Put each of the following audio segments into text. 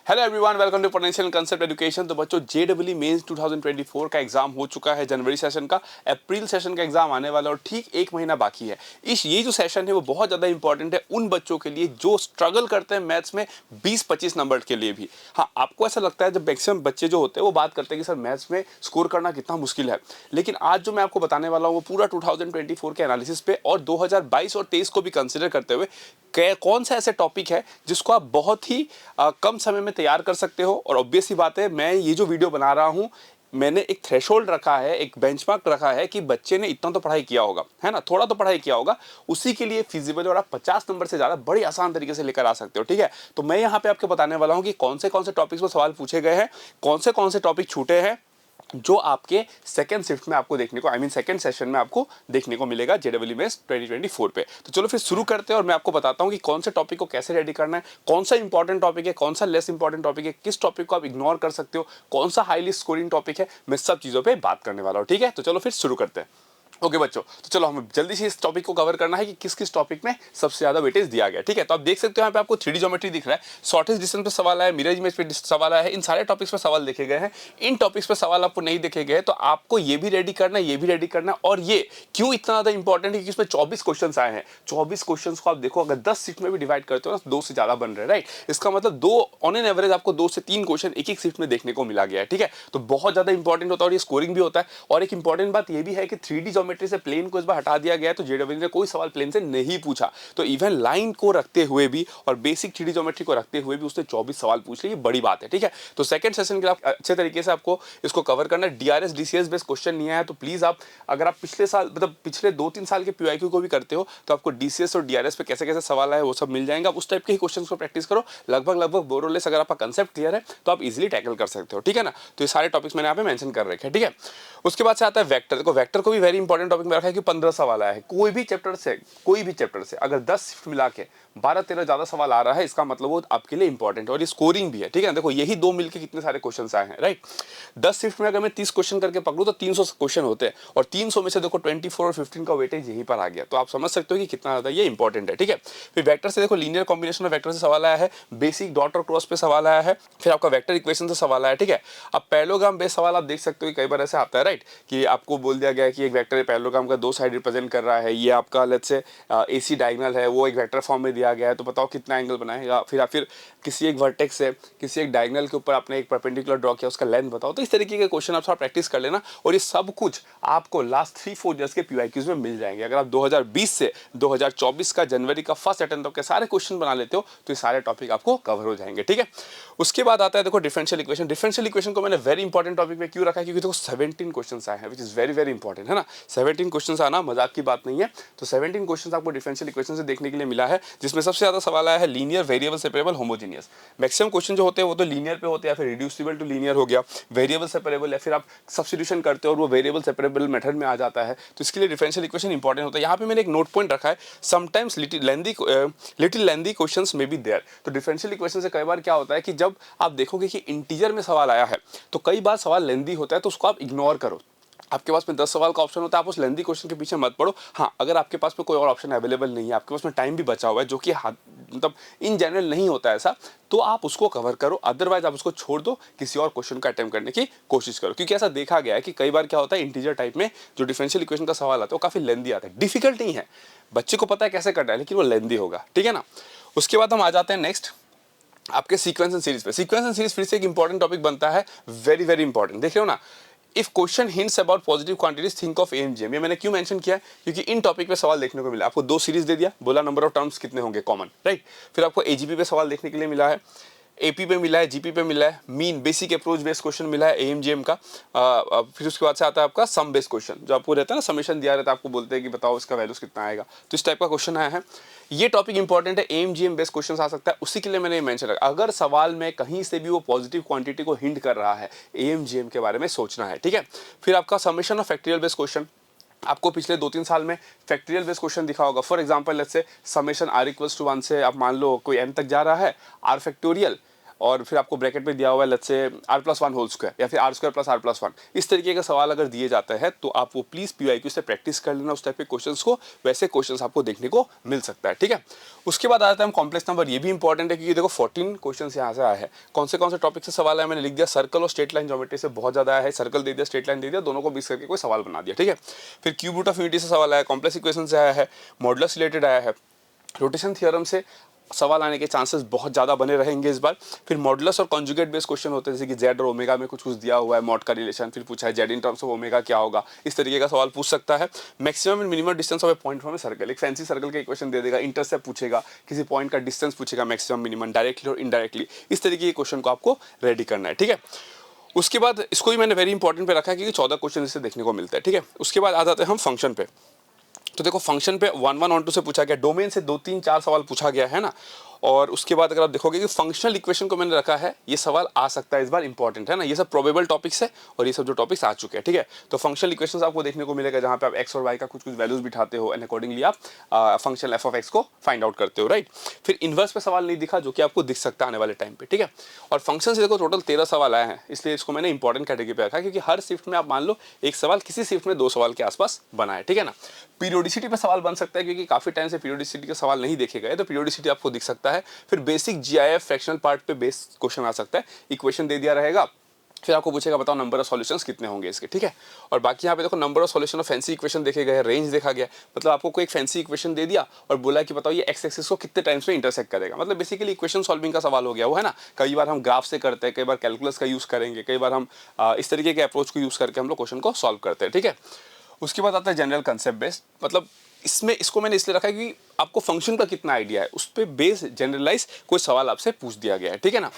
Hello everyone, welcome to potential concept education. तो बच्चों, JEE mains 2024 का एग्जाम हो चुका है। जनवरी सेशन का, अप्रैल सेशन का एग्जाम आने वाला और ठीक एक महीना बाकी है। ये जो सेशन है वो बहुत ज़्यादा इंपॉर्टेंट है उन बच्चों के लिए जो स्ट्रगल करते हैं मैथ्स में 20-25 नंबर के लिए भी। हाँ, आपको ऐसा लगता है जब मैक्सिमम बच्चे जो होते हैं वो बात करते हैं कि सर मैथ्स में स्कोर करना कितना मुश्किल है, लेकिन आज जो मैं आपको बताने वाला हूँ वो पूरा 2024 के एनालिसिस पे और 2022 और 23 को भी कंसिडर करते हुए कौन सा ऐसे टॉपिक है जिसको आप बहुत ही कम समय में तैयार कर सकते हो। और ऑब्वियस सी बात है, मैं ये जो वीडियो बना रहा हूँ, मैंने एक थ्रेशोल्ड रखा है, एक बेंचमार्क रखा है कि बच्चे ने इतना तो पढ़ाई किया होगा, है ना, थोड़ा तो पढ़ाई किया होगा, उसी के लिए फिजिबल और आप 50 नंबर से ज़्यादा बड़ी आसान तरीके से लेकर आ सकते हो। ठीक है, तो मैं यहाँ पे आपको बताने वाला हूँ कि कौन से टॉपिक्स पर सवाल पूछे गए हैं, कौन से टॉपिक छूटे हैं जो आपके सेकंड शिफ्ट में आपको देखने को, सेकंड सेशन में आपको देखने को मिलेगा जेईई मेंस 2024 पे। तो चलो फिर शुरू करते हैं और मैं आपको बताता हूं कि कौन से टॉपिक को कैसे रेडी करना है, कौन सा इंपॉर्टेंट टॉपिक है, कौन सा लेस इंपॉर्टेंट टॉपिक है, किस टॉपिक को आप इग्नोर कर सकते हो, कौन सा हाईली स्कोरिंग टॉपिक है, मैं सब चीज़ों पर बात करने वाला हूँ। ठीक है, तो चलो फिर शुरू करते हैं। ओके बच्चों, तो चलो हमें जल्दी से इस टॉपिक को कवर करना है कि किस किस टॉपिक में सबसे ज्यादा वेटेज दिया गया। ठीक है, तो आप देख सकते हो यहाँ पे आपको 3D ज्योमेट्री दिख रहा है, शॉर्टेस्ट डिस्टेंस पे सवाल आया, मिरर इमेज पे सवाल आया है, इन सारे टॉपिक्स पे सवाल देखे गए हैं। इन टॉपिक्स पे सवाल आपको नहीं देखे गए तो आपको ये भी रेडी करना है, ये भी रेडी करना है। और ये क्यों इतना ज्यादा इंपॉर्टेंट है कि इसमें 24 क्वेश्चन आए हैं। 24 क्वेश्चन को आप देखो, अगर 10 शिफ्ट में भी डिवाइड करते हो ना, 2 से ज्यादा बन रहे हैं, राइट। इसका मतलब दो ऑन एन एवरेज आपको 2 से 3 क्वेश्चन एक एक शिफ्ट में देखने को मिला गया है। ठीक है, तो बहुत ज्यादा इंपॉर्टेंट होता है और ये स्कोरिंग भी होता है। और एक इंपॉर्टेंट बात ये भी है कि 3D ज्योमेट्री से प्लेन को हटा दिया गया, तो जेईई ने कोई सवाल प्लेन से नहीं पूछा। तो इवन लाइन को रखते हुए भी और बेसिक 3D ज्योमेट्री को रखते हुए भी उसने 24 सवाल पूछ लिए, ये बड़ी बात है। ठीक है, तो सेकंड सेशन के लिए अच्छे तरीके से आपको इसको कवर करना है। डीआरएस डीसीएस बेस्ड क्वेश्चन नहीं आया तो प्लीज आप, अगर आप पिछले साल मतलब पिछले 2-3 साल के पीवाईक्यू को भी करते हो तो आपको डीसीएस और डीआरएस पे कैसे कैसे सवाल आए वो सब मिल जाएंगे। आप उस टाइप के ही क्वेश्चन को प्रैक्टिस करो, लगभग बोरोलेस अगर आपका कंसेप्ट क्लियर है तो आप इजिली टैकल कर सकते हो। ठीक है ना, तो ये सारे टॉपिक्स मैंने यहाँ पे मेंशन कर रखे हैं। ठीक है, उसके बाद से आता है वेक्टर। देखो, वेक्टर को भी वेरी इंपॉर्टेंट टॉपिक में रखा है कि 15 सवाल आया है। कोई भी चैप्टर से अगर 10 शिफ्ट मिला के 12-13 ज्यादा सवाल आ रहा है, इसका मतलब वो आपके लिए इंपॉर्टेंट है और ये स्कोरिंग भी है। ठीक है, देखो यही दो मिलके कितने सारे क्वेश्चन आए हैं, राइट। 10 शिफ्ट में अगर मैं 30 क्वेश्चन करके पकड़ूं तो 300 क्वेश्चन होते हैं और 300 में से देखो 24 और 15 का वेटेज यहीं पर आ गया, तो आप समझ सकते हो कि कितना ज्यादा ये इंपॉर्टेंट है। ठीक है, फिर वेक्टर से देखो लीनियर कॉम्बिनेशन ऑफ वेक्टर से सवाल आया है, बेसिक डॉट और क्रॉस पे सवाल आया है, फिर आपका वेक्टर इक्वेशन से सवाल आया है। ठीक है, अब पैरेललोग्राम बेस्ड सवाल आप देख सकते हो कि कई बार ऐसे आता है, राइट, कि आपको बोल दिया गया है कि एक वेक्टर पैरेललोग्राम का 2 साइड रिप्रेजेंट कर रहा है, ये आपका लेट्स से एसी डायगोनल है, वो एक वेक्टर फॉर्म में दिया गया है, तो बताओ कितना एंगल बनाएगा। फिर किसी एक वर्टेक्स से किसी एक डायगोनल के ऊपर आपने एक परपेंडिकुलर ड्रॉ किया, उसका लेंथ बताओ। तो इस तरीके के क्वेश्चन आप थोड़ा प्रैक्टिस कर लेना और ये सब कुछ आपको लास्ट 3-4 ईयर्स के पीवाईक्यूज में मिल जाएंगे। अगर आप 2020 से 2024 का जनवरी का फर्स्ट अटेम्प्ट के सारे क्वेश्चन बना लेते हो तो ये सारे टॉपिक आपको कवर हो जाएंगे। ठीक है, उसके बाद आता है देखो डिफरेंशियल इक्वेशन। डिफरेंशियल इक्वेशन को मैंने वेरी इंपॉर्टेंट टॉपिक में क्यों रखा है, क्योंकि देखो 17 क्वेश्चन आए हैं, which is very very important, है ना। 17 क्वेश्चन आना मजाक की बात नहीं है। तो 17 क्वेश्चन आपको डिफरेंशियल इक्वेशन से देखने के लिए मिला है, जिसमें सबसे ज्यादा सवाल आया है linear, variable, separable, homogeneous. Maximum question जो होते हैं वो तो लीनियर पे होते हैं, फिर रिड्यूसिबल टू लीनियर हो गया, वेरिएबल सेपरेबल, या फिर आप सब्स्टिट्यूशन करते हो और वो वेरिएबल सेपरेबल मेथड में आ जाता है, तो इसके लिए डिफरेंशियल इक्वेशन इंपॉर्टेंट होता है। यहाँ पे मैंने एक नोट पॉइंट रखा है, sometimes little lengthy questions may be there. तो डिफरेंशियल इक्वेशन से कई बार क्या होता है कि जब आप देखोगे कि इंटीजर में सवाल आया है तो कई बार सवाल लेंथी होता है, तो उसको आप इग्नोर करो। आपके पास में 10 सवाल का ऑप्शन होता है, आप उस लेंथी क्वेश्चन के पीछे मत पड़ो। हाँ, अगर आपके पास में कोई और ऑप्शन अवेलेबल नहीं है, आपके पास में टाइम भी बचा हुआ है, जो कि मतलब इन जनरल नहीं होता है ऐसा, तो आप उसको कवर करो, अदरवाइज आप उसको छोड़ दो, किसी और क्वेश्चन का अटेम्प्ट करने की कोशिश करो। क्योंकि ऐसा देखा गया है कि कई बार क्या होता है, इंटीजर टाइप में जो डिफरेंशियल इक्वेशन का सवाल आता है वो काफी लेंथी आता है। डिफिकल्ट नहीं है, बच्चे को पता है कैसे करना है, लेकिन वो लेंथी होगा। ठीक है ना, उसके बाद हम आ जाते हैं नेक्स्ट आपके सीक्वेंस एंड सीरीज पे। सीक्वेंस एंड सीरीज फिर से एक इंपॉर्टेंट टॉपिक बनता है, वेरी वेरी इंपॉर्टेंट। देख रहे हो ना, if question hints about positive quantities think of AM GM. ये मैंने क्यों मेंशन किया है, क्योंकि इन टॉपिक पे सवाल देखने को मिला। आपको 2 सीरीज दे दिया, बोला नंबर ऑफ टर्म्स कितने होंगे कॉमन, राइट। फिर आपको एजीपी पे सवाल देखने के लिए मिला है, एपी पे मिला है, जीपी पे मिला है, mean basic approach based question मिला है एएमजीएम का। फिर उसके बाद से आता है आपका सम बेस्ड क्वेश्चन, जो आपको रहता है ना, समेशन दिया रहता है, आपको बोलते हैं कि बताओ इसका वैल्यूज कितना आएगा, तो इस टाइप का क्वेश्चन आया है। ये टॉपिक इंपॉर्टेंट है, एएमजीएम बेस्ड क्वेश्चन आ सकता है, उसी के लिए मैंने मेंशन रखा। अगर सवाल में कहीं से भी वो पॉजिटिव क्वांटिटी को हिंट कर रहा है, एएमजीएम के बारे में सोचना है। ठीक है, फिर आपका summation of factorial based question, आपको पिछले 2-3 साल में फैक्टोरियल बेस्ड क्वेश्चन दिखा होगा। For example let's say summation r = 1 से आप मान लो कोई n तक जा रहा है, r फैक्टोरियल और फिर आपको ब्रैकेट में दिया हुआ है let's say r+1 whole square या फिर r² + r+1, इस तरीके का सवाल अगर दिए जाता है तो आप वो प्लीज PYQ से प्रैक्टिस कर लेना उस टाइप के क्वेश्चंस को, वैसे क्वेश्चंस आपको देखने को मिल सकता है, ठीक है। उसके बाद आता है हम कॉम्प्लेक्स नंबर। ये भी इंपॉर्टेंट है क्योंकि देखो 14 क्वेश्चंस यहाँ से आए हैं। कौन से टॉपिक से सवाल है मैंने लिख दिया, सर्कल और स्ट्रेट लाइन ज्योमेट्री से बहुत ज्यादा आया है, सर्कल दे दिया, स्ट्रेट लाइन दे दिया, दोनों को मिक्स करके कोई सवाल बना दिया, ठीक है। फिर क्यूब रूट ऑफ यूनिटी से सवाल आया, कॉम्प्लेक्स इक्वेशन से आया है, मॉडुलस रिलेटेड आया है, रोटेशन थ्योरम से सवाल आने के चांसेस बहुत ज़्यादा बने रहेंगे इस बार। फिर मॉडुलस और कॉन्जुगेट बेस्ड क्वेश्चन होते हैं, जैसे कि जेड और ओमेगा में कुछ दिया हुआ है, मॉड का रिलेशन, फिर पूछा है Z in terms of omega क्या होगा, इस तरीके का सवाल पूछ सकता है। Maximum and minimum distance of A point from a circle, एक फैंसी सर्कल का इक्वेशन दे देगा, इंटरसेप्ट पूछेगा, किसी पॉइंट का डिस्टेंस पूछेगा, मैक्सिमम मिनिमम, डायरेक्टली और इनडायरेक्टली, इस तरीके के क्वेश्चन को आपको रेडी करना है, ठीक है। उसके बाद इसको भी मैंने वेरी इंपॉर्टेंट पे रखा है क्योंकि 14 क्वेश्चन इससे देखने को मिलता है, ठीक है। उसके बाद आ जाते हैं हम फंक्शन पे। तो देखो फंक्शन पे 1 1 1 2 से पूछा गया, डोमेन से 2 3 4 सवाल पूछा गया है ना। और उसके बाद अगर आप देखोगे कि फंक्शनल इक्वेशन को मैंने रखा है, ये सवाल आ सकता है इस बार, इंपॉर्टेंट है ना। ये सब प्रोबेबल टॉपिक्स है और ये सब जो टॉपिक्स आ चुके हैं, ठीक है। तो फंक्शनल इक्वेशंस आपको देखने को मिलेगा जहां पे आप एक्स और वाई का कुछ वैल्यूज बिठाते हो एंड अकॉर्डिंगली आप फंक्शन एफ ऑफ एक्स को फाइंड आउट करते हो, राइट। फिर इनवर्स पे सवाल नहीं दिखा जो कि आपको दिख सकता है आने वाले टाइम पे, ठीक है। और फंक्शन से देखो टोटल 13 सवाल आए हैं, इसलिए इसको मैंने इंपॉर्टेंट कैटेगरी पे रखा क्योंकि हर शिफ्ट में आप मान लो एक सवाल, किसी शिफ्ट में 2 सवाल के आसपास बना है, ठीक है ना। पीरियोडिसिटी पे सवाल बन सकता है क्योंकि काफी टाइम से पीरियोडिसिटी के सवाल नहीं देखे गए, तो पीरियोडिसिटी आपको दिख सकता है। फिर बेसिक GIF फ्रैक्शनल पार्ट पे बेस क्वेश्चन आ सकता है, इक्वेशन दे दिया रहेगा, फिर आपको पूछेगा बताओ नंबर ऑफ सॉल्यूशंस कितने होंगे इसके, ठीक है। और बाकी यहाँ पे देखो number of solution of fancy equation देखे गए, रेंज देखा गया, मतलब आपको कोई एक फैंसी इक्वेशन दे दिया और बोला कि बताओ ये एक्स एक्सिस को कितने टाइम्स में इंटरसेक्ट करेगा, मतलब बेसिकली इक्वेशन सॉल्विंग का सवाल हो गया वो, है ना। कई बार हम ग्राफ से करते हैं, कई बार कैलकुलस का यूज करेंगे, कई बार हम इस तरीके के अप्रोच को यूज करके हम लोग क्वेश्चन को सॉल्व करते हैं, ठीक है। उसके बाद आता है जनरल कंसेप्ट बेस्ड, मतलब इसमें इसको मैंने इसलिए रखा है कि आपको फंक्शन का कितना आइडिया है उस पर बेस जनरलाइज कोई सवाल आपसे पूछ दिया गया है, ठीक है ना।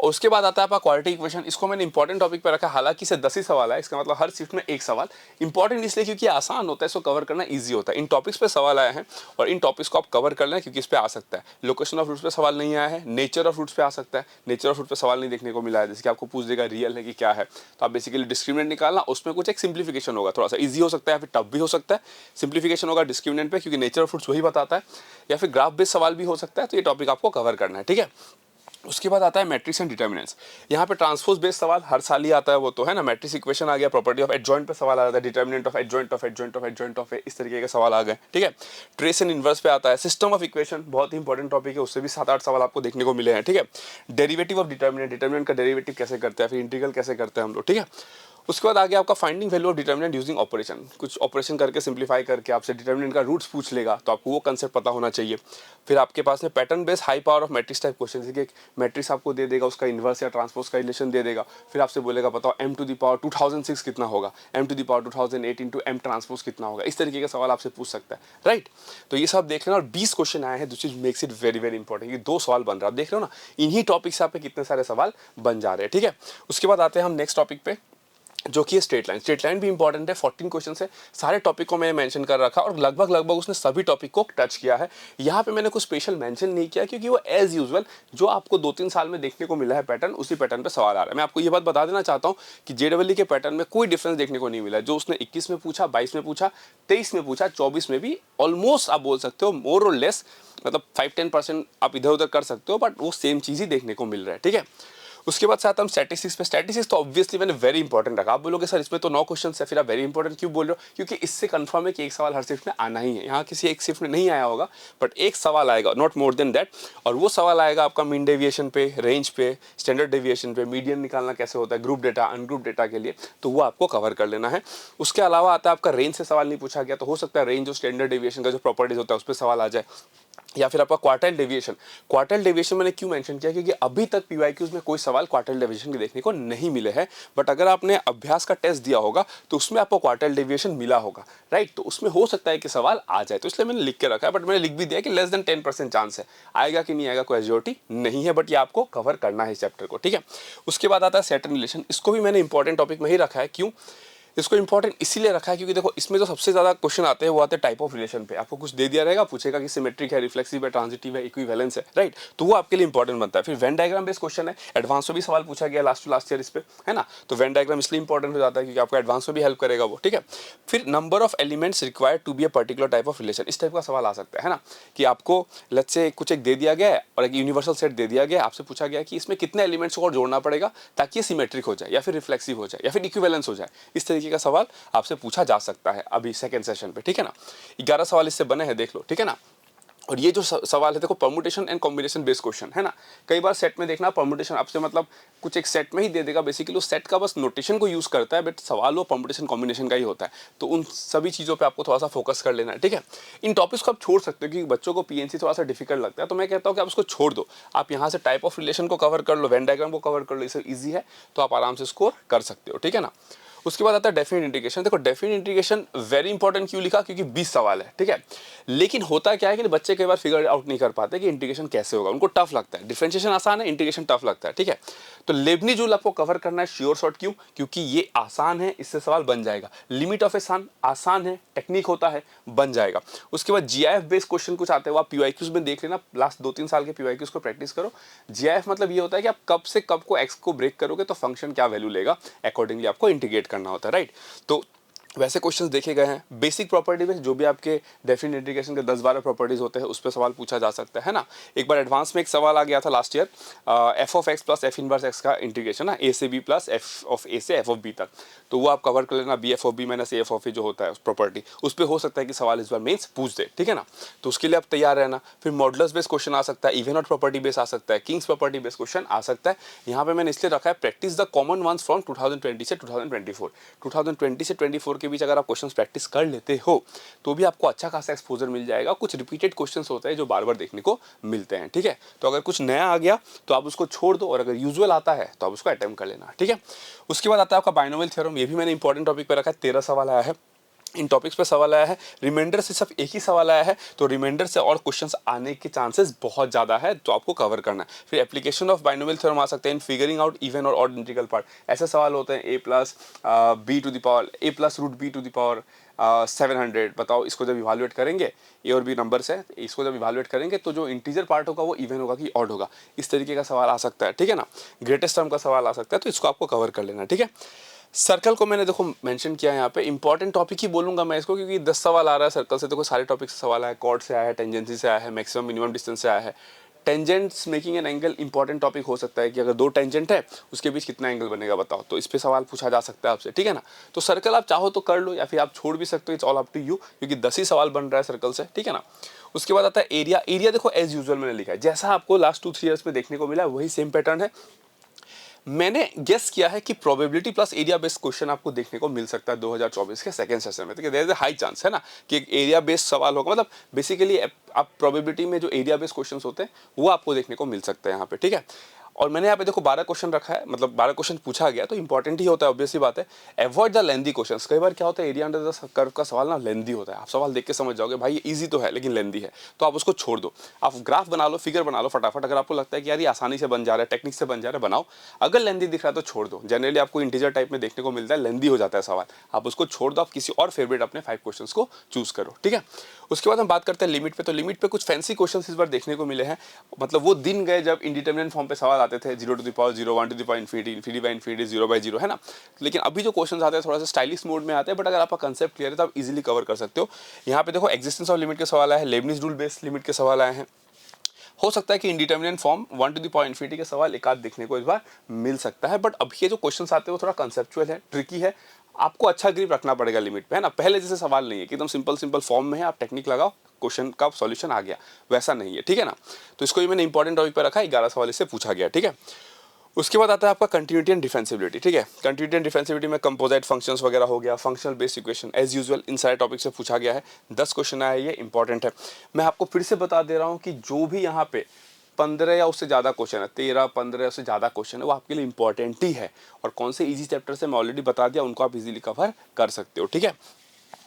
और उसके बाद आता है आपका क्वाड्रेटिक इक्वेशन, इसको मैंने इंपॉर्टेंट टॉपिक पर रखा, हालांकि इसे 10 ही सवाल है, इसका मतलब हर शिफ्ट में एक सवाल। इंपॉर्टेंट इसलिए क्योंकि आसान होता है, इसको कवर करना इजी होता है। इन टॉपिक्स पे सवाल आए हैं और इन टॉपिक्स को आप कवर कर लें क्योंकि इस पे आ सकता है। लोकेशन ऑफ रूट्स पे सवाल नहीं आया है, नेचर ऑफ रूट्स पे आ सकता है, नेचर ऑफ रूट पे सवाल नहीं देखने को मिला है, जैसे कि आपको पूछ देगा रियल है कि क्या है, तो आप बेसिकली डिस्क्रिमिनेंट निकालना, उसमें कुछ एक सिंप्लीफिकेशन होगा, थोड़ा सा ईजी हो सकता है या फिर टफ भी हो सकता है। सिंप्लीफिकेशन होगा डिस्क्रिमिनेंट पे क्योंकि नेचर ऑफ रूट्स वही बताता है, या फिर ग्राफ बेस्ड सवाल भी हो सकता है, तो ये टॉपिक आपको कवर करना है, ठीक है। उसके बाद आता है मैट्रिक्स एंड डिटर्मिनेंट्स, यहाँ पे ट्रांसपोज बेस्ड सवाल हर साल ही आता है, वो तो है ना। मैट्रिक्स इक्वेशन आ गया, प्रॉपर्टी ऑफ एडजॉइंट पे सवाल आ रहा था, determinant of adjoint of adjoint of adjoint of, इस तरीके के सवाल आ गए, ठीक है। ट्रेस एंड इनवर्स पे आता है, सिस्टम ऑफ इक्वेशन बहुत ही इंपॉर्टेंट टॉपिक है, उससे भी 7-8 सवाल आपको देखने को मिले हैं, ठीक है। डेरिवेटिव ऑफ डिटर्मिनेंट, डिटर्मिनेंट का डेरिवेटिव कैसे करते हैं, फिर इंटीग्रल कैसे करते हैं हम लोग, ठीक है। उसके बाद आ गया आपका finding value of determinant using operation, कुछ ऑपरेशन करके सिंप्लीफाई करके आपसे डिटर्मिनेंट का रूट्स पूछ लेगा, तो आपको वो कंसेप्ट पता होना चाहिए। फिर आपके पास में pattern based high power of matrix type question, जैसे कि मैट्रिक्स आपको दे देगा, उसका इन्वर्स या ट्रांसपोज का रिलेशन दे देगा, फिर आपसे बोलेगा बताओ m⁴ कितना होगा, m⁴ इंटू m ट्रांसपोज कितना होगा, इस तरीके का सवाल आपसे पूछ सकता है, राइट। तो ये सब देख लेना। और 20 क्वेश्चन आए हैं, this is makes it very very important, ये 2 सवाल बन रहा है, आप देख रहे हो ना, इन्हीं टॉपिक से आप पे कितने सारे सवाल बन जा रहे हैं, ठीक है। उसके बाद आते हैं हम नेक्स्ट टॉपिक पे जो कि स्ट्रेट लाइन। स्ट्रेट लाइन भी इंपॉर्टेंट है, 14 क्वेश्चन है, सारे टॉपिक को मैंने मेंशन कर रखा और लगभग उसने सभी टॉपिक को टच किया है। यहाँ पे मैंने कुछ स्पेशल मेंशन नहीं किया क्योंकि वो एज यूजुअल जो आपको 2-3 साल में देखने को मिला है पैटर्न, उसी पैटर्न पे सवाल आ रहा है। मैं आपको ये बात बता देना चाहता हूँ कि JEE के पैटर्न में कोई डिफरेंस देखने को नहीं मिला है, जो उसने 21 में पूछा, 22 में पूछा, 23 में पूछा, 24 में भी ऑलमोस्ट आप बोल सकते हो मोर और लेस, मतलब 5-10% आप इधर उधर कर सकते हो, बट वो सेम चीज़ ही देखने को मिल रहा है, ठीक है। उसके बाद साथ हम स्टैटिस्टिक्स पे, स्टैटिस्टिक्स तो ऑब्वियसली मैंने वेरी इंपॉर्टेंट रखा। आप बोलोगे सर इसमें तो 9 क्वेश्चन है, फिर आप वेरी इंपॉर्टेंट क्यों बोल रहे हो, क्योंकि इससे कंफर्म है कि एक सवाल हर शिफ्ट में आना ही है। यहाँ किसी एक शिफ्ट में नहीं आया होगा, बट एक सवाल आएगा, नॉट मोर देन दैट, और वो सवाल आएगा आपका मीन डेविएशन पे, रेंज पे, स्टैंडर्ड डेविएशन पे, मीडियन निकालना कैसे होता है, ग्रुप डेटा, अनग्रुप डेटा के लिए, तो वो आपको कवर कर लेना है। उसके अलावा आता है आपका रेंज से सवाल नहीं पूछा गया, तो हो सकता है रेंज और स्टैंडर्ड डेविएशन का जो प्रॉपर्टीज होता है उस पर सवाल आ जाए, या फिर आपका क्वार्टाइल डेविएशन। क्वार्टाइल डेविएशन मैंने क्यों मेंशन किया, क्योंकि अभी तक PYQs में कोई सवाल क्वार्टाइल डेविएशन के देखने को नहीं मिले हैं, बट अगर आपने अभ्यास का टेस्ट दिया होगा तो उसमें आपको क्वार्टाइल डेविएशन मिला होगा, राइट। तो उसमें हो सकता है कि सवाल आ जाए, तो इसलिए मैंने लिख के रखा है, बट मैंने लिख भी दिया कि लेस देन 10% चांस है, आएगा कि नहीं आएगा कोई एश्योरिटी नहीं है, बट ये आपको कवर करना है इस चैप्टर को, ठीक है। उसके बाद आता है सेट एंड रिलेशन, इसको भी मैंने इंपॉर्टेंट टॉपिक में ही रखा है, क्यों, इसको इंपॉर्टेंट इसीलिए रखा है क्योंकि देखो इसमें जो सबसे ज्यादा क्वेश्चन आते हैं वो आते हैं टाइप ऑफ रिलेशन पे। आपको कुछ दे दिया रहेगा, पूछेगा कि सिमेट्रिक है, रिफ्लेक्सिव है, ट्रांजिटिव है, इक्विवेलेंस है, राइट, तो वो आपके लिए इंपॉर्टेंट बनता है। फिर वेन डायग्राम बेस्ड क्वेश्चन है, एडवांस में भी सवाल पूछा गया लास्ट टू लास्ट ईयर इस पे, है ना, तो वेन डायग्राम इसलिए इंपॉर्टेंट हो जाता है क्योंकि आपको एडवांस में भी हेल्प करेगा वो, ठीक है। फिर number of elements required to be a particular type of relation, इस टाइप का सवाल आ सकता है ना, कि आपको लेट्स से कुछ एक दे दिया गया है और एक यूनिवर्सल सेट दे दिया गया है, आपसे पूछा गया कि इसमें कितने एलिमेंट्स को और जोड़ना पड़ेगा ताकि ये सिमेट्रिक हो जाए या फिर रिफ्लेक्सिव हो जाए या फिर इक्विवेलेंस हो जाए। इस तरीके का सवाल आपसे पूछा जा सकता है अभी सेकंड सेशन पे, ठीक है ना। 11 सवाल इससे बने हैं, देख लो, ठीक है ना। और ये जो सवाल है देखो permutation and combination based question है ना। कई बार सेट में देखना परमुटेशन आपसे मतलब कुछ एक सेट में ही दे देगा, बेसिकली उस सेट का बस नोटेशन को यूज करता है, बट सवाल वो परमुटेशन कॉम्बिनेशन का ही होता है। तो उन सभी चीज़ों पे आपको थोड़ा सा फोकस कर लेना है, ठीक है। इन टॉपिक्स को आप छोड़ सकते हो क्योंकि बच्चों को पीएनसी थोड़ा सा डिफिकल्ट लगता है, तो मैं कहता हूँ कि आप उसको छोड़ दो। आप यहाँ से टाइप ऑफ रिलेशन को कवर कर लो, वेन डायग्राम को कवर कर लो, ये सब ईजी है, तो आप आराम से स्कोर कर सकते हो, ठीक है ना। उसके बाद आता है डेफिनेट इंटीग्रेशन। देखो डेफिनेट इंटीग्रेशन वेरी इंपॉर्टेंट क्यों लिखा, क्योंकि 20 सवाल है, ठीक है। लेकिन होता क्या है कि बच्चे कई बार फिगर आउट नहीं कर पाते कि इंटीग्रेशन कैसे होगा, उनको टफ लगता है। डिफरेंशिएशन आसान है, इंटीग्रेशन टफ लगता है, ठीक है। तो लेबनीज रूल आपको कवर करना है श्योर शॉर्ट, क्यों, क्योंकि ये आसान है, इससे सवाल बन जाएगा। लिमिट ऑफ एसान आसान है, टेक्निक होता है, बन जाएगा। उसके बाद जीआईएफ बेस्ड क्वेश्चन कुछ आते हैं, आप पीवाईक्यूज में देख लेना, लास्ट 2-3 साल के पीवाईक्यूज को प्रैक्टिस करो। जीआईएफ मतलब ये होता है कि आप कब से कब को एक्स को ब्रेक करोगे तो फंक्शन क्या वैल्यू लेगा, अकॉर्डिंगली आपको इंटीग्रेट करना होता है, राइट। तो वैसे क्वेश्चंस देखे गए हैं। बेसिक प्रॉपर्टी में जो भी आपके डेफिनेट इंटीग्रेशन के 10-12 प्रॉपर्टीज होते हैं उस पर सवाल पूछा जा सकता है ना। एक बार एडवांस में एक सवाल आ गया था last year, F of x plus F inverse x का इंटीग्रेशन ना, ए से बी प्लस एफ ऑफ ए से एफ ऑफ बी तक, तो वो आप कवर कर लेना। B F of B minus A F of A जो होता है प्रॉपर्टी, उस पर हो सकता है कि सवाल इस बार मेंस पूछ दे, ठीक है ना, तो उसके लिए आप तैयार रहना। फिर मॉडुलस बेस्ड क्वेश्चन आ सकता है, इवन और प्रॉपर्टी बेस्ड आ सकता है, किंग्स प्रॉपर्टी बेस्ड क्वेश्चन आ सकता है। यहाँ पे मैंने इसलिए रखा है practice the common ones from 2020 से 2024, 2020 से 24 के बीच अगर आप क्वेश्चन प्रैक्टिस कर लेते हो तो भी आपको अच्छा खासा एक्सपोजर मिल जाएगा। कुछ रिपीटेड क्वेश्चंस होते हैं जो बार बार देखने को मिलते हैं, ठीक है। तो अगर कुछ नया आ गया तो आप उसको छोड़ दो, और अगर यूजुअल आता है तो आप उसको अटेम्प्ट कर लेना, ठीक है। उसके बाद आता है आपका बाइनोमियल थ्योरम, ये भी मैंने इंपॉर्टेंट टॉपिक पे रखा है। 13 सवाल आया है, इन टॉपिक्स पे सवाल आया है। रिमाइंडर से सिर्फ एक ही सवाल आया है, तो रिमाइंडर से और क्वेश्चंस आने के चांसेस बहुत ज़्यादा है, तो आपको कवर करना है। फिर एप्लीकेशन ऑफ बाइनोमियल थ्योरम आ सकते हैं इन फिगरिंग आउट इवन और ऑड इंटीग्रल पार्ट। ऐसे सवाल होते हैं A plus B to the power, A plus root B to the power 700, बताओ इसको जब इवालुएट करेंगे, ए और बी नंबर्स है, इसको जब इवालुएट करेंगे तो जो इंटीजर पार्ट होगा वो इवन होगा कि ऑड होगा, इस तरीके का सवाल आ सकता है, ठीक है ना। ग्रेटेस्ट टर्म का सवाल आ सकता है, तो इसको आपको कवर कर लेना, ठीक है। सर्कल को मैंने देखो मेंशन किया है यहाँ पे, इंपॉर्टेंट टॉपिक ही बोलूंगा मैं इसको, क्योंकि 10 सवाल आ रहा है सर्कल से। देखो सारे टॉपिक से सवाल आया है, कॉर्ड से आया है, टेंजेंसी से आया है, मैक्सिमम मिनिमम डिस्टेंस से आया है। Tangents making an angle important topic हो सकता है कि अगर 2 टेंजेंट है उसके बीच कितना एंगल बनेगा बताओ, तो इस पे सवाल पूछा जा सकता है आपसे, ठीक है ना। तो सर्कल आप चाहो तो कर लो या फिर आप छोड़ भी सकते हो, it's all up to you, क्योंकि 10 ही सवाल बन रहा है सर्कल से, ठीक है ना। उसके बाद आता है एरिया। एरिया देखो एज यूजुअल मैंने लिखा है, जैसा आपको लास्ट 2-3 ईयर्स में देखने को मिला है वही सेम पैटर्न है। मैंने गेस किया है कि probability plus area based question आपको देखने को मिल सकता है 2024 के सेकंड सेशन में, तो there is a high chance है ना कि एक एरिया बेस्ड सवाल होगा। मतलब बेसिकली आप प्रोबेबिलिटी में जो एरिया बेस्ड क्वेश्चंस होते हैं वो आपको देखने को मिल सकता है यहाँ पे, ठीक है। और मैंने यहाँ पे देखो 12 क्वेश्चन रखा है, मतलब 12 क्वेश्चन पूछा गया तो इंपॉर्टेंट ही होता है, ऑब्वियसली बात है। Avoid the lengthy questions. कई बार क्या होता है एरिया अंडर द कर्व का सवाल ना लेंदी होता है, आप सवाल देख के समझ जाओगे भाई ये इजी तो है लेकिन लेंदी है, तो आप उसको छोड़ दो। आप ग्राफ बना लो, फिगर बना लो फटाफट, अगर आपको लगता है कि यार ये आसानी से बन जा रहा है, टेक्निक से बन जा रहा है, बनाओ। अगर लेंदी दिख रहा है तो छोड़ दो। जनरली आपको इंटीजर टाइप में देखने को मिलता है, लेंदी हो जाता है सवाल, आप उसको छोड़ दो, आप किसी और फेवरेट अपने 5 क्वेश्चन को चूज करो, ठीक है। उसके बाद हम बात करते हैं लिमिट पे। तो लिमिट पे कुछ फैंसी क्वेश्चन इस बार देखने को मिले हैं, मतलब वो दिन गए जब इंडिटरमिनेंट फॉर्म पे सवाल आते थे, 0 to the power 0, 1 to the power infinity, infinity by infinity, 0/0, है ना। लेकिन अभी जो क्वेश्चन आते हैं थोड़ा सा स्टाइलिश मोड में आते हैं, बट अगर आपका कंसेप्ट क्लियर है तो आप इजीली कवर कर सकते हो। यहाँ पे देखो एग्जिस्टेंस ऑफ लिमिट के सवाल आए हैं, लेबनीज रूल बेस्ड लिमिट के सवाल आए हैं। हो सकता है कि इंडिटरमिनेंट form 1 to the power infinity के सवाल एक आध देखने को इस बार मिल सकता है, बट अब ये जो क्वेश्चन आते हैं वो थोड़ा कंसेप्चुअल है, ट्रिकी है, आपको अच्छा ग्रिप रखना पड़ेगा लिमिट पे, है ना। पहले जैसे सवाल नहीं है कि एकदम सिंपल फॉर्म में है, आप टेक्निक लगाओ क्वेश्चन का सॉल्यूशन आ गया, वैसा नहीं है, ठीक है ना। तो इसको भी मैंने इंपॉर्टेंट टॉपिक पर रखा है, 11 सवाल इससे पूछा गया, ठीक है। उसके बाद आता है आपका कंटिन्यूटी एंड डिफेंसिबिलिटी, ठीक है। कंटिन्यूटी एंड डिफेंसिबिलिटी में कंपोजिट फंक्शंस वगैरह हो गया, functional based equation as usual इन सारे टॉपिक से पूछा गया है। 10 क्वेश्चन आया, ये इंपॉर्टेंट है। मैं आपको फिर से बता दे रहा हूँ कि जो भी यहाँ पे 15 या उससे ज़्यादा क्वेश्चन है, 13-15 उससे ज़्यादा क्वेश्चन है, वो आपके लिए इंपॉर्टेंट ही है। और कौन से इजी चैप्टर से मैं ऑलरेडी बता दिया, उनको आप इजीली कवर कर सकते हो, ठीक है।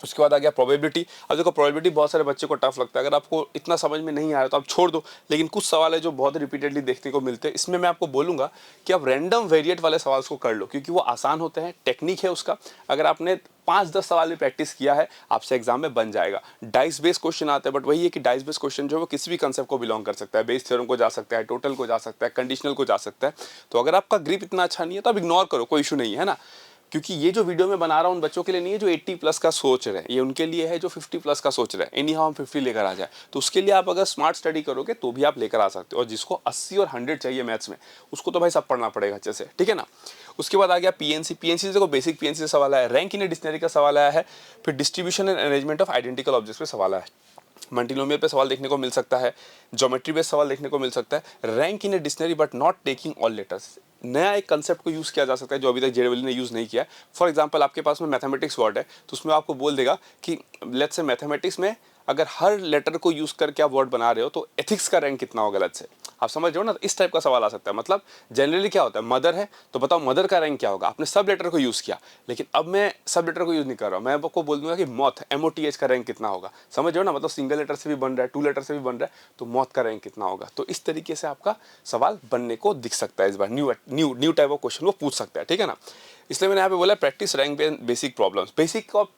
उसके बाद आ गया प्रोबेबिलिटी। अब देखो प्रोबेबिलिटी बहुत सारे बच्चे को टफ लगता है, अगर आपको इतना समझ में नहीं आ रहा तो आप छोड़ दो, लेकिन कुछ सवाल है जो बहुत रिपीटेडली देखने को मिलते हैं। इसमें मैं आपको बोलूँगा कि आप रैंडम वेरिएट वाले सवाल को कर लो, क्योंकि वो आसान होते हैं, टेक्निक है उसका। अगर आपने 5-10 सवाल भी प्रैक्टिस किया है, आपसे एग्जाम में बन जाएगा। डाइस बेस्ड क्वेश्चन आते हैं, बट वही है कि डाइस बेस्ड क्वेश्चन जो है वो किसी भी कंसेप्ट को बिलोंग कर सकता है, बेस थ्योरम को जा सकता है, टोटल को जा सकता है, कंडीशनल को जा सकता है। तो अगर आपका ग्रिप इतना अच्छा नहीं है तो आप इग्नोर करो, कोई इशू नहीं है ना। क्योंकि ये जो वीडियो में बना रहा हूँ उन बच्चों के लिए नहीं है जो 80 प्लस का सोच रहे हैं, ये उनके लिए है जो 50 प्लस का सोच रहे हैं। एनी हाउ हम 50 लेकर आ जाए, तो उसके लिए आप अगर स्मार्ट स्टडी करोगे तो भी आप लेकर आ सकते हो। और जिसको 80 और 100 चाहिए मैथ्स में, उसको तो भाई सब पढ़ना पड़ेगा अच्छे से, ठीक है ना। उसके बाद आ गया पीएनसी। पीएनसी से देखो बेसिक पीएनसी से सवाल आया, रैंक इन ए डिक्शनरी का सवाल आया है, फिर distribution and arrangement of identical objects पे सवाल आया है, मल्टीनोमियल पे सवाल देखने को मिल सकता है, ज्योमेट्री बेस्ड सवाल देखने को मिल सकता है, rank in a dictionary but not taking all letters. नया एक कंसेप्ट को यूज़ किया जा सकता है जो अभी तक जेडब्ल्यू ने यूज़ नहीं किया। फॉर एग्जांपल आपके पास में मैथमेटिक्स वर्ड है, तो उसमें आपको बोल देगा कि लेट्स से मैथमेटिक्स में अगर हर लेटर को यूज़ करके आप वर्ड बना रहे हो तो एथिक्स का रैंक कितना होगा, लेट्स से। आप समझ रहे हो ना, इस टाइप का सवाल आ सकता है। मतलब जनरली क्या होता है, मदर है तो बताओ मदर का रैंक क्या होगा, आपने सब लेटर को यूज़ किया, लेकिन अब मैं सब लेटर को यूज़ नहीं कर रहा हूँ, मैं आपको बोल दूंगा कि मौत, MOTH का रैंक कितना होगा। समझ रहे हो ना, मतलब सिंगल लेटर से भी बन रहा है, 2 लेटर से भी बन रहा है, तो मौत का रैंक कितना होगा। तो इस तरीके से आपका सवाल बनने को दिख सकता है, इस बार न्यू टाइप ऑफ क्वेश्चन को पूछ सकता है, ठीक है ना। इसलिए मैंने यहाँ पे बोला practice rank basic problems, basic को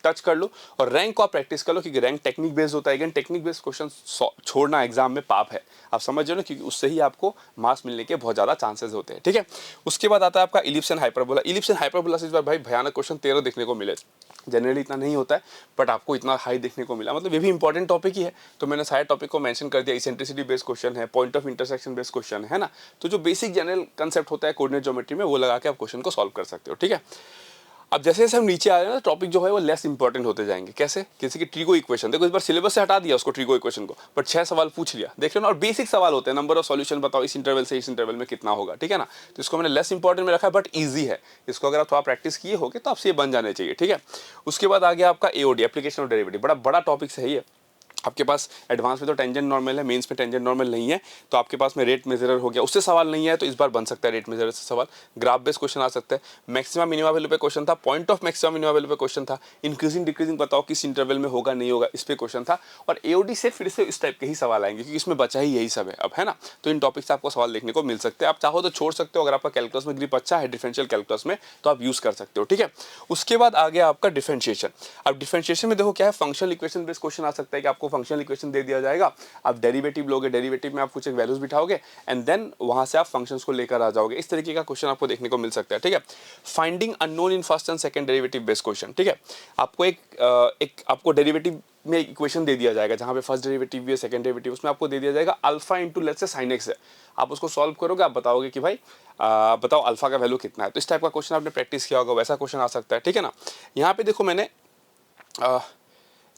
टच कर लो और रैंक को आप प्रैक्टिस कर लो, क्योंकि रैंक टेक्निक बेस्ड होता है। अगेन टेक्निक बेस्ड क्वेश्चन छोड़ना एग्जाम में पाप है, आप समझ रहे हो ना, क्योंकि उससे ही आपको मार्क्स मिलने के बहुत ज़्यादा चांसेस होते हैं, ठीक है। उसके बाद आता है आपका ellipse and hyperbola. Ellipse and hyperbola से इस बार भाई भयानक क्वेश्चन 13 देखने को मिले। जनरली इतना नहीं होता है, बट आपको इतना हाई देखने को मिला, मतलब ये भी इंपॉर्टेंट टॉपिक ही है, तो मैंने सारे टॉपिक को मेंशन कर दिया। इसेंट्रिसिटी बेस्ड क्वेश्चन है, point of intersection based question है ना। तो जो बेसिक जनरल कंसेप्ट होता है कोऑर्डिनेट ज्योमेट्री में, वो लगा के आप क्वेश्चन को सॉल्व कर सकते हो, ठीक है। अब जैसे जैसे हम नीचे आ रहे हैं ना, टॉपिक जो है वो लेस इंपॉर्टेंट होते जाएंगे। कैसे, किसी की ट्रिगो इक्वेशन, देखो इस बार सिलेबस से हटा दिया उसको ट्रिगो इक्वेशन को, बट 6 सवाल पूछ लिया, देख रहे हो ना। और बेसिक सवाल होते हैं, नंबर ऑफ सॉल्यूशन बताओ इस इंटरवल से इस इंटरवल में कितना होगा, ठीक है ना। तो इसको मैंने लेस इंपॉर्टेंट में रखा है, बट ईजी है। इसको अगर आप थोड़ा प्रैक्टिस किए होगे तो आपसे ये बन जाने चाहिए, ठीक है। उसके बाद आ गया आपका AOD, एप्लीकेशन ऑफ डेरिवेटिव। बड़ा बड़ा टॉपिक है ये। आपके पास एडवांस में तो टेंजेंट नॉर्मल है, मेंस में टेंजेंट नॉर्मल नहीं है, तो आपके पास में रेट मेजरर हो गया, उससे सवाल नहीं है तो इस बार बन सकता है रेट मेजरर से सवाल। ग्राफ बेस्ड क्वेश्चन आ सकता है, मैक्सिमम मिनिमम वैल्यू पे क्वेश्चन था, point of maximum minimum value पे क्वेश्चन था, इंक्रीजिंग डिक्रीजिंग बताओ किस इंटरवल में होगा नहीं होगा, इस पे क्वेश्चन था। और AOD से फिर से इस टाइप के ही सवाल आएंगे, क्योंकि इसमें बचा ही यही सब है अब, है ना। तो इन टॉपिक से आपको सवाल देखने को मिल सकते हैं। आप चाहो तो छोड़ सकते हो, अगर आपका कैलकुलस में ग्रिप अच्छा है डिफरेंशियल कैलकुलस में, तो आप यूज कर सकते हो, ठीक है। उसके बाद आ गया आपका डिफरेंशिएशन। अब डिफरेंशिएशन में देखो क्या है, फंक्शनल इक्वेशन बेस्ड क्वेश्चन आ सकता है कि आपको फंक्शनल इक्वेशन दे दिया जाएगा, आप डेरिवेटिव लोगे, डेरिवेटिव में आप कुछ एक वैल्यूज बिठाओगे एंड देन वहां से आप फंक्शंस को लेकर आ जाओगे। इस तरीके का क्वेश्चन आपको देखने को मिल सकता है, ठीक है। Finding unknown in first and second derivative based question, ठीक है। आपको एक आपको डेरिवेटिव में इक्वेशन दे दिया जाएगा, जहां पे फर्स्ट डेरिवेटिव भी है, सेकंड डेरिवेटिव, उसमें आपको दे दिया जाएगा alpha into let's say sine x है। आप उसको सॉल्व करोगे, आप बताओगे कि भाई बताओ अल्फा का वैल्यू कितना है। तो इस टाइप का क्वेश्चन आपने प्रैक्टिस किया होगा, वैसा क्वेश्चन आ सकता है, ठीक है ना। यहाँ पे देखो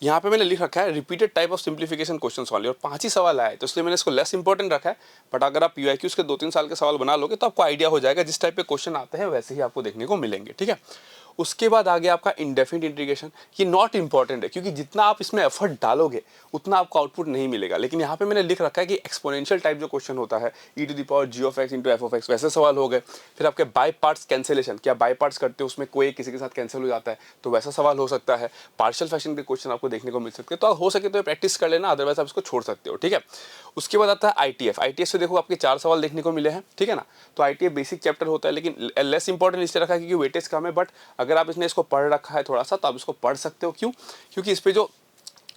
यहाँ पे मैंने लिख रखा है repeated type of simplification question वाली, और 5 ही सवाल आए, तो इसलिए मैंने इसको लेस इंपॉर्टेंट रखा है। बट अगर आप PYQs के 2-3 साल के सवाल बना लोगे तो आपको आइडिया हो जाएगा, जिस टाइप के क्वेश्चन आते हैं वैसे ही आपको देखने को मिलेंगे, ठीक है। उसके बाद आ गया आपका इंडेफिनिट इंटीग्रेशन। ये नॉट इंपॉर्टेंट है, क्योंकि जितना आप इसमें एफर्ट डालोगे उतना आपको आउटपुट नहीं मिलेगा। लेकिन यहाँ पे मैंने लिख रखा है कि एक्सपोनेंशियल टाइप जो क्वेश्चन होता है, e⁻g(x) × f(x), वैसे सवाल हो गए। फिर आपके बाय पार्ट्स कैंसिलेशन, क्या बाय पार्ट्स करते हो उसमें कोई किसी के साथ कैंसिल हो जाता है, तो वैसा सवाल हो सकता है। पार्शियल फैक्शन के क्वेश्चन आपको देखने को मिल सकते हैं, तो हो सके तो प्रैक्टिस कर लेना, अदरवाइज आप इसको छोड़ सकते हो, ठीक है। उसके बाद आता है ITF। ITF से देखो आपके 4 सवाल देखने को मिले हैं, ठीक है ना। तो ITF बेसिक चैप्टर होता है, लेकिन लेस इंपॉर्टेंट इसलिए रखा है क्योंकि वेटेज कम है। बट अगर आप इसने इसको पढ़ रखा है थोड़ा सा, तो आप इसको पढ़ सकते हो। क्यों? क्योंकि इस पे जो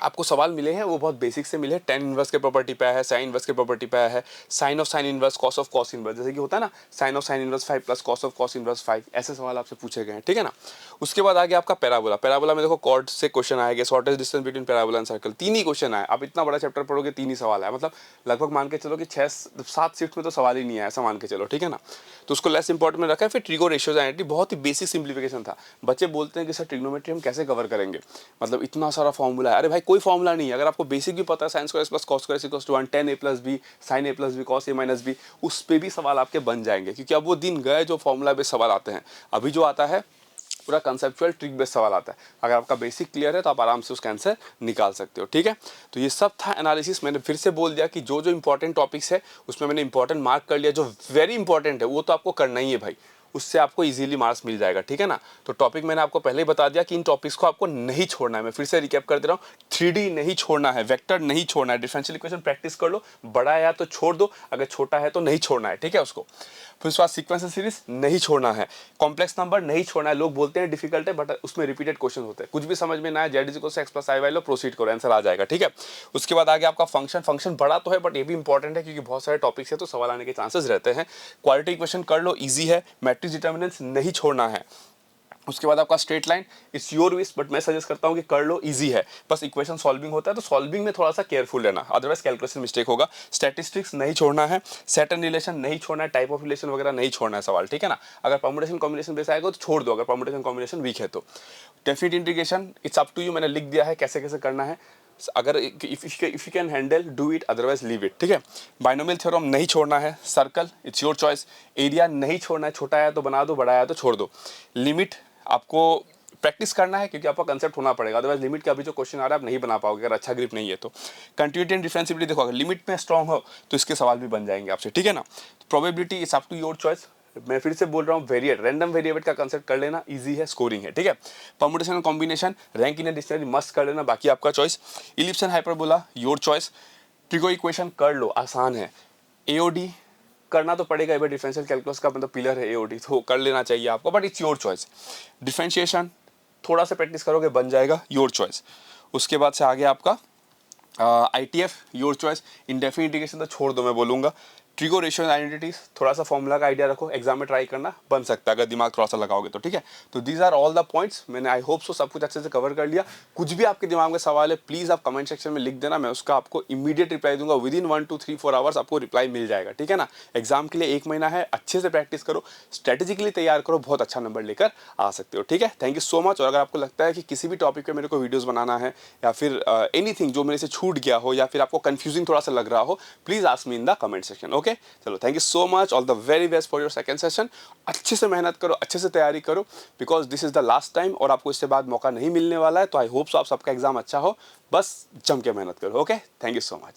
आपको सवाल मिले हैं वो बहुत बेसिक से मिले हैं। टेन इनवर्स के प्रॉपर्टी पे आया है, साइन इनवर्स के प्रॉपर्टी पे आया है, sine of sine inverse, cos of cos inverse, जैसे कि होता है ना sine of sine inverse 5 plus cos of cos inverse 5, ऐसे सवाल आपसे पूछे गए हैं, ठीक है ना। उसके बाद आ गया आपका पैराबोला। पैराबोला में देखो कॉर्ड से क्वेश्चन आएगा, shortest distance between parabola and circle, 3 he question आए। आप इतना बड़ा चैप्टर पढ़ोगे 3 ही सवाल है, मतलब लगभग मान के चलो कि 6-7 शिफ्ट में तो सवाल ही नहीं आया, ऐसा मान के चलो, ठीक है ना। तो उसको लेस इंपॉर्टेंट में रखा है। फिर ट्रिगो रेशियोज आइडेंटिटी, बहुत ही बेसिक सिंप्लीफिकेशन था। बच्चे बोलते हैं कि सर ट्रिग्नोमेट्री हम कैसे कवर करेंगे, मतलब इतना सारा फॉर्मूला है। अरे भाई कोई फॉर्मूला नहीं है, अगर आपको बेसिक भी पता है sine square plus cos square equals to 1, tan a plus b sine a plus b cos a minus b, उस पे भी सवाल आपके बन जाएंगे। क्योंकि अब वो दिन गए जो फॉर्मूला बेस्ड सवाल आते हैं, अभी जो आता है पूरा कंसेप्चुअल ट्रिक बेस्ड सवाल आता है। अगर आपका बेसिक क्लियर है तो आप आराम से उसका आंसर निकाल सकते हो, ठीक है। तो ये सब था एनालिसिस। मैंने फिर से बोल दिया कि जो जो इंपॉर्टेंट टॉपिक्स है उसमें मैंने इंपॉर्टेंट मार्क कर लिया, जो वेरी इंपॉर्टेंट है वो तो आपको करना ही है भाई, उससे आपको इजीली मार्क्स मिल जाएगा, ठीक है ना। तो टॉपिक मैंने आपको पहले ही बता दिया कि इन टॉपिक्स को आपको नहीं छोड़ना है। मैं फिर से रिकैप कर दे रहा हूँ, 3D नहीं छोड़ना है, वेक्टर नहीं छोड़ना है, डिफरेंशियल इक्वेशन प्रैक्टिस कर लो, बड़ा है तो छोड़ दो, अगर छोटा है तो नहीं छोड़ना है, ठीक है उसको। फिर उसके बाद सीक्वेंशियल सीरीज नहीं छोड़ना है, कॉम्प्लेक्स नंबर नहीं छोड़ना है। लोग बोलते हैं डिफिकल्ट है बट उसमें रिपीटेड क्वेश्चन होते हैं, कुछ भी समझ में ना आए z equal to x plus i y लो, प्रोसीड करो, आंसर आ जाएगा, ठीक है। उसके बाद आगे आपका फंक्शन बड़ा तो है बट ये भी इंपॉर्टेंट है क्योंकि बहुत सारे टॉपिक्स है तो सवाल आने के चांसेस रहते हैं। क्वालिटी इक्वेशन कर लो, ईजी है। मैट्रिक्स डिटर्मिनेंट्स नहीं छोड़ना है। उसके बाद आपका straight line, it's your wish but मैं सजेस्ट करता हूँ कि कर लो, इजी है। बस इक्वेशन सॉल्विंग होता है तो सॉल्विंग में थोड़ा सा केयरफुल रहना, अदरवाइज कैलकुलेशन मिस्टेक होगा। स्टैटिस्टिक्स नहीं छोड़ना है, सेट एंड रिलेशन नहीं छोड़ना है, टाइप ऑफ रिलेशन वगैरह नहीं छोड़ना है सवाल, ठीक है ना। अगर परमुटेशन कॉम्बिनेशन बेस आएगा तो छोड़ दो, अगर परमुटेशन कॉम्बिनेशन वीक है तो। Definite integration it's up to you, मैंने लिख दिया है कैसे कैसे करना है। अगर if you can handle do it, otherwise leave it, ठीक है। बाइनोमियल थ्योरम नहीं छोड़ना है। Circle it's your choice. Area नहीं छोड़ना है, छोटा है तो बना दो, बड़ा है तो छोड़ दो। लिमिट आपको प्रैक्टिस करना है क्योंकि आपका कंसेप्ट होना पड़ेगा, अदरवाइज लिमिट का अभी जो क्वेश्चन आ रहा है आप नहीं बना पाओगे अगर अच्छा ग्रिप नहीं है तो। कंटिन्यूटी एंड डिफरेंसिबिलिटी देखो, अगर लिमिट में स्ट्रॉन्ग हो तो इसके सवाल भी बन जाएंगे आपसे, ठीक है ना। Probability it's up to your choice. मैं फिर से बोल रहा हूँ, वेरिएट, रैंडम वेरिएबल का कंसेप्ट कर लेना, इजी है, स्कोरिंग है, ठीक है। Permutation and combination, rank in dictionary must कर लेना, बाकी आपका choice. Ellipse and hyperbola your choice. Trigo equation कर लो, आसान है। एओडी करना तो पड़ेगा, ये डिफरेंशियल कैलकुलस का मतलब पिलर है एओडी, तो कर लेना चाहिए आपको, but it's your choice. Differentiation थोड़ा सा प्रैक्टिस करोगे बन जाएगा, योर चॉइस। उसके बाद से आगे आपका ITF your choice. Indefinite integration तो छोड़ दो, मैं बोलूँगा। ट्रिगो रेशियो आइडेंटिटीज थोड़ा सा फॉर्मूला का आइडिया रखो, एग्जाम में ट्राई करना, बन सकता है अगर दिमाग थोड़ा सा लगाओगे तो, ठीक है। तो these are all the points, मैंने आई होप सो सब कुछ अच्छे से कवर कर लिया। कुछ भी आपके दिमाग में सवाल है प्लीज़ आप कमेंट सेक्शन में लिख देना, मैं उसका आपको इमीडिएट रिप्लाई दूंगा, विद इन 1 to 3 4 आवर्स आपको रिप्लाई मिल जाएगा, ठीक है ना। एग्जाम के लिए 1 महीना है, अच्छे से प्रैक्टिस करो, स्ट्रेटेजिकली तैयार करो, बहुत अच्छा नंबर लेकर आ सकते हो, ठीक है। Thank you so much. और अगर आपको लगता है कि किसी भी टॉपिक पे मेरे को वीडियोस बनाना है या फिर एनीथिंग जो मेरे से छूट गया हो या फिर आपको कंफ्यूजिंग थोड़ा सा लग रहा हो, please ask me in the comment section, okay. चलो, thank you so much, all the very best for your second session. अच्छे से मेहनत करो, अच्छे से तैयारी करो, because this is the last time और आपको इससे बाद मौका नहीं मिलने वाला है। तो आई होप सो आप सबका एग्जाम अच्छा हो, बस जम के मेहनत करो, okay. Thank you so much.